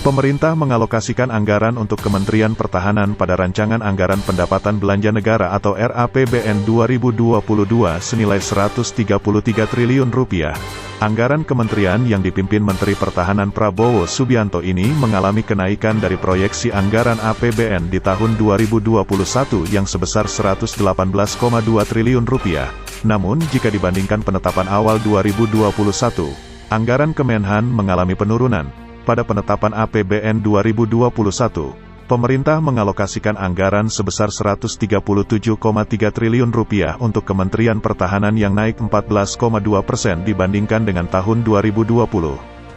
Pemerintah mengalokasikan anggaran untuk Kementerian Pertahanan pada Rancangan Anggaran Pendapatan Belanja Negara atau RAPBN 2022 senilai Rp133 triliun. Anggaran kementerian yang dipimpin Menteri Pertahanan Prabowo Subianto ini mengalami kenaikan dari proyeksi anggaran APBN di tahun 2021 yang sebesar Rp118,2 triliun. Namun, jika dibandingkan penetapan awal 2021, anggaran Kemenhan mengalami penurunan. Pada penetapan APBN 2021, pemerintah mengalokasikan anggaran sebesar Rp137,3 triliun untuk Kementerian Pertahanan yang naik 14,2% dibandingkan dengan tahun 2020.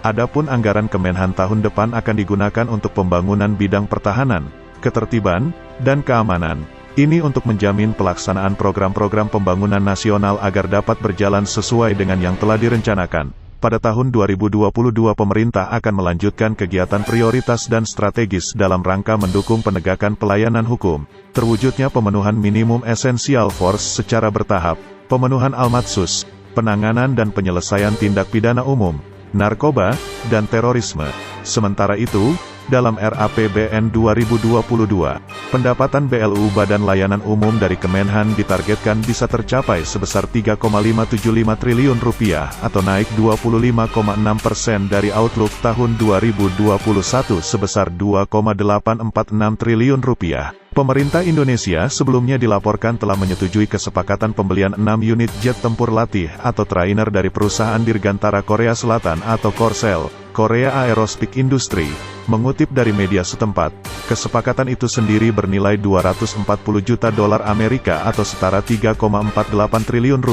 Adapun anggaran Kemenhan tahun depan akan digunakan untuk pembangunan bidang pertahanan, ketertiban, dan keamanan. Ini untuk menjamin pelaksanaan program-program pembangunan nasional agar dapat berjalan sesuai dengan yang telah direncanakan. Pada tahun 2022 pemerintah akan melanjutkan kegiatan prioritas dan strategis dalam rangka mendukung penegakan pelayanan hukum, terwujudnya pemenuhan minimum essential force secara bertahap, pemenuhan Al-Matsus, penanganan dan penyelesaian tindak pidana umum, narkoba, dan terorisme. Sementara itu, dalam RAPBN 2022, pendapatan BLU Badan Layanan Umum dari Kemenhan ditargetkan bisa tercapai sebesar Rp3,575 triliun atau naik 25,6% dari outlook tahun 2021 sebesar Rp2,846 triliun. Pemerintah Indonesia sebelumnya dilaporkan telah menyetujui kesepakatan pembelian 6 unit jet tempur latih atau trainer dari perusahaan Dirgantara Korea Selatan atau Korsel, Korea Aerospace Industry. Mengutip dari media setempat, kesepakatan itu sendiri bernilai $240 juta atau setara Rp3,48 triliun.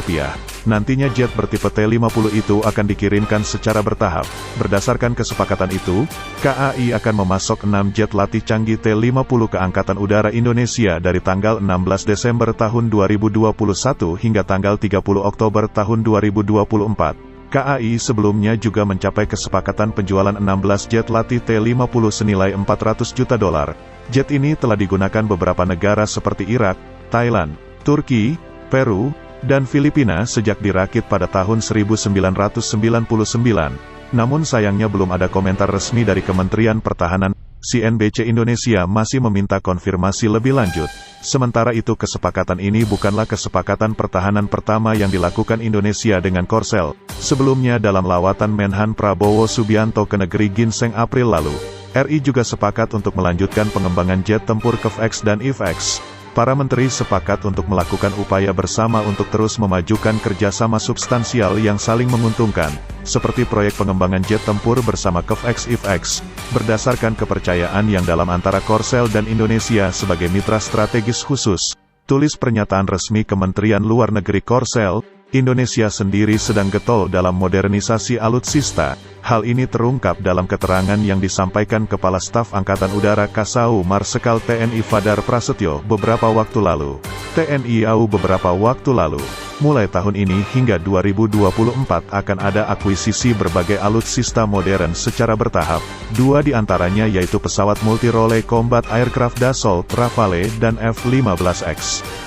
Nantinya jet bertipe T-50 itu akan dikirimkan secara bertahap. Berdasarkan kesepakatan itu, KAI akan memasok 6 jet latih canggih T-50 ke Angkatan Udara Indonesia dari tanggal 16 Desember tahun 2021 hingga tanggal 30 Oktober tahun 2024. KAI sebelumnya juga mencapai kesepakatan penjualan 16 jet latih T-50 senilai $400 juta. Jet ini telah digunakan beberapa negara seperti Irak, Thailand, Turki, Peru, dan Filipina sejak dirakit pada tahun 1999. Namun sayangnya belum ada komentar resmi dari Kementerian Pertahanan. CNBC Indonesia masih meminta konfirmasi lebih lanjut. Sementara itu kesepakatan ini bukanlah kesepakatan pertahanan pertama yang dilakukan Indonesia dengan Korsel. Sebelumnya dalam lawatan Menhan Prabowo Subianto ke negeri Ginseng April lalu, RI juga sepakat untuk melanjutkan pengembangan jet tempur KEF-X dan IF-X. Para menteri sepakat untuk melakukan upaya bersama untuk terus memajukan kerjasama substansial yang saling menguntungkan, seperti proyek pengembangan jet tempur bersama KEF-X IF-X, berdasarkan kepercayaan yang dalam antara Korsel dan Indonesia sebagai mitra strategis khusus. Tulis pernyataan resmi Kementerian Luar Negeri Korsel, Indonesia sendiri sedang getol dalam modernisasi alutsista. Hal ini terungkap dalam keterangan yang disampaikan Kepala Staf Angkatan Udara Kasau Marsekal TNI Fadar Prasetyo beberapa waktu lalu. TNI AU beberapa waktu lalu. Mulai tahun ini hingga 2024 akan ada akuisisi berbagai alutsista modern secara bertahap. 2 di antaranya yaitu pesawat multi-role Combat Aircraft Dassault Rafale dan F-15X.